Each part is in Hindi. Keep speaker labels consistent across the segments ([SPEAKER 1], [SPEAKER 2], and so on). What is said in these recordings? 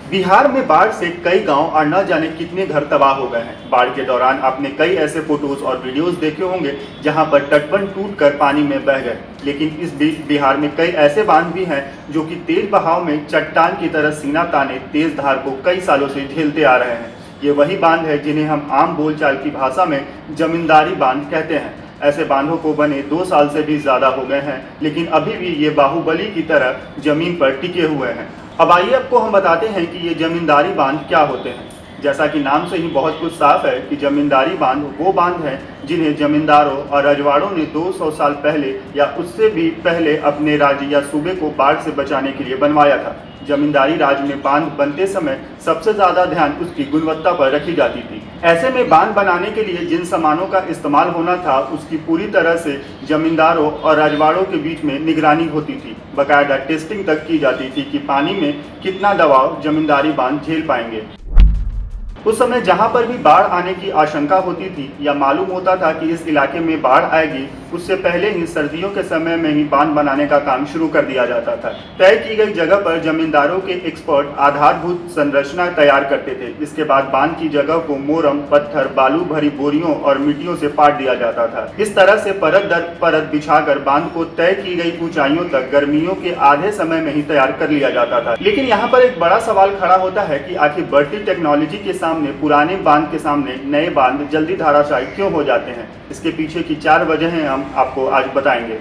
[SPEAKER 1] बिहार में बाढ़ से कई गांव और न जाने कितने घर तबाह हो गए हैं। बाढ़ के दौरान आपने कई ऐसे फोटोज और वीडियोस देखे होंगे जहां पर तटबंध टूटकर पानी में बह गए। लेकिन इस बीच बिहार में कई ऐसे बांध भी हैं जो कि तेज बहाव में चट्टान की तरह सीना ताने तेज धार को कई सालों से झेलते आ रहे हैं। ये वही बांध है जिन्हें हम आम बोलचाल की भाषा में जमींदारी बांध कहते हैं। ऐसे बांधों को बने 2 साल से भी ज़्यादा हो गए हैं, लेकिन अभी भी ये बाहुबली की तरह जमीन पर टिके हुए हैं। अब आइए आपको हम बताते हैं कि ये जमींदारी बांध क्या होते हैं। जैसा कि नाम से ही बहुत कुछ साफ है कि जमींदारी बांध वो बांध हैं जिन्हें जमींदारों और रजवाड़ों ने 200 साल पहले या उससे भी पहले अपने राज्य या सूबे को बाढ़ से बचाने के लिए बनवाया था। जमींदारी राज में बांध बनते समय सबसे ज़्यादा ध्यान उसकी गुणवत्ता पर रखी जाती थी। ऐसे में बांध बनाने के लिए जिन सामानों का इस्तेमाल होना था उसकी पूरी तरह से जमींदारों और रजवाड़ों के बीच में निगरानी होती थी। बाकायदा टेस्टिंग तक की जाती थी कि पानी में कितना दबाव जमींदारी बांध झेल पाएंगे। उस समय जहां पर भी बाढ़ आने की आशंका होती थी या मालूम होता था कि इस इलाके में बाढ़ आएगी, उससे पहले ही सर्दियों के समय में ही बांध बनाने का काम शुरू कर दिया जाता था। तय की गई जगह पर जमींदारों के एक्सपर्ट आधारभूत संरचना तैयार करते थे। इसके बाद बांध की जगह को मोरम, पत्थर, बालू भरी बोरियों और मिट्टियों से पाट दिया जाता था। इस तरह से परत दर परत बिछाकर बांध को तय की गई ऊंचाइयों तक गर्मियों के आधे समय में ही तैयार कर लिया जाता था। लेकिन यहाँ पर एक बड़ा सवाल खड़ा होता है कि आखिर बढ़ती टेक्नोलॉजी के सामने पुराने बांध के सामने नए बांध जल्दी धराशायी क्यों हो जाते हैं। इसके पीछे की 4 वजहें हम आपको आज बताएंगे।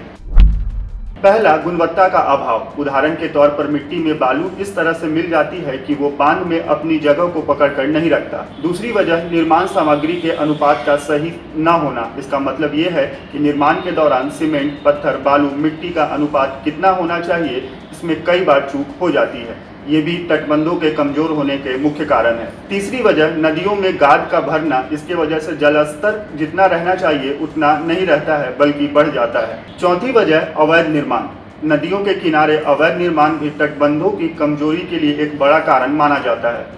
[SPEAKER 1] पहला, गुणवत्ता का अभाव। उदाहरण के तौर पर मिट्टी में बालू इस तरह से मिल जाती है कि वो बांध में अपनी जगह को पकड़कर नहीं रखता। दूसरी वजह, निर्माण सामग्री के अनुपात का सही न होना। इसका मतलब ये है कि निर्माण के दौरान सीमेंट, पत्थर, बालू, मिट्टी का अनुपात कितना होना चाहिए, इसमें कई बार चूक हो जाती है। ये भी तटबंधों के कमजोर होने के मुख्य कारण है। तीसरी वजह, नदियों में गाद का भरना। इसके वजह से जलस्तर जितना रहना चाहिए उतना नहीं रहता है, बल्कि बढ़ जाता है। चौथी वजह, अवैध निर्माण। नदियों के किनारे अवैध निर्माण भी तटबंधों की कमजोरी के लिए एक बड़ा कारण माना जाता है।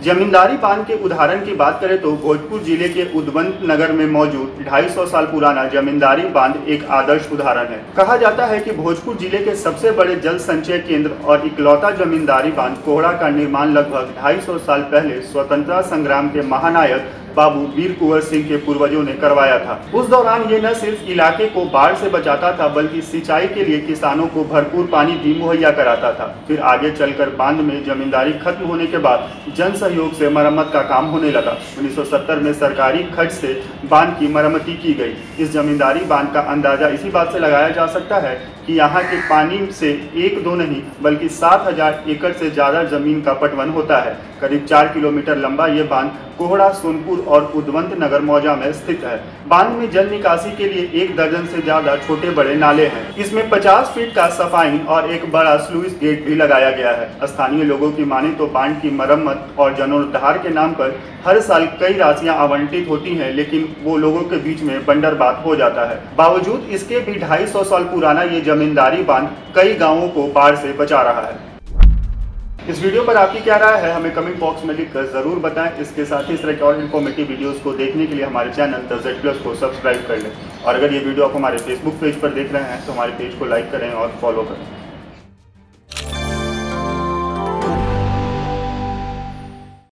[SPEAKER 1] जमींदारी बांध के उदाहरण की बात करें तो भोजपुर जिले के उदवंत नगर में मौजूद 250 साल पुराना जमींदारी बांध एक आदर्श उदाहरण है। कहा जाता है कि भोजपुर जिले के सबसे बड़े जल संचय केंद्र और इकलौता जमींदारी बांध कोहड़ा का निर्माण लगभग 250 साल पहले स्वतंत्रता संग्राम के महानायक बाबू वीर कुंवर सिंह के पूर्वजों ने करवाया था। उस दौरान ये न सिर्फ इलाके को बाढ़ से बचाता था, बल्कि सिंचाई के लिए किसानों को भरपूर पानी भी मुहैया कराता था। फिर आगे चलकर बांध में जमींदारी खत्म होने के बाद जन सहयोग से मरम्मत का काम होने लगा। 1970 में सरकारी खर्च से बांध की मरम्मती की गई। इस जमींदारी बांध का अंदाजा इसी बात से लगाया जा सकता है कि यहाँ के पानी से 1-2 नहीं बल्कि 7000 एकड़ से ज़्यादा जमीन का पटवन होता है। करीब 4 किलोमीटर लंबा ये बांध कोहड़ा, सोनपुर और उदवंत नगर मौजा में स्थित है। बांध में जल निकासी के लिए 1 दर्जन से ज्यादा छोटे बड़े नाले हैं। इसमें 50 फीट का सफाइन और एक बड़ा स्लूइस गेट भी लगाया गया है। स्थानीय लोगों की माने तो बांध की मरम्मत और जीर्णोद्धार के नाम पर हर साल कई राशियां आवंटित होती हैं, लेकिन वो लोगों के बीच में बंदरबात हो जाता है। बावजूद इसके भी 250 साल पुराना ये जमींदारी बांध कई गाँवों को बाढ़ से बचा रहा है। इस वीडियो पर आपकी क्या राय है, हमें कमेंट बॉक्स में लिखकर जरूर बताएं। इसके साथ ही इस तरह के और इन्फॉर्मेटिव वीडियोस को देखने के लिए हमारे चैनल द Z+ को सब्सक्राइब कर लें। और अगर ये वीडियो आप हमारे फेसबुक पेज पर देख रहे हैं तो हमारे पेज को लाइक करें और फॉलो करें।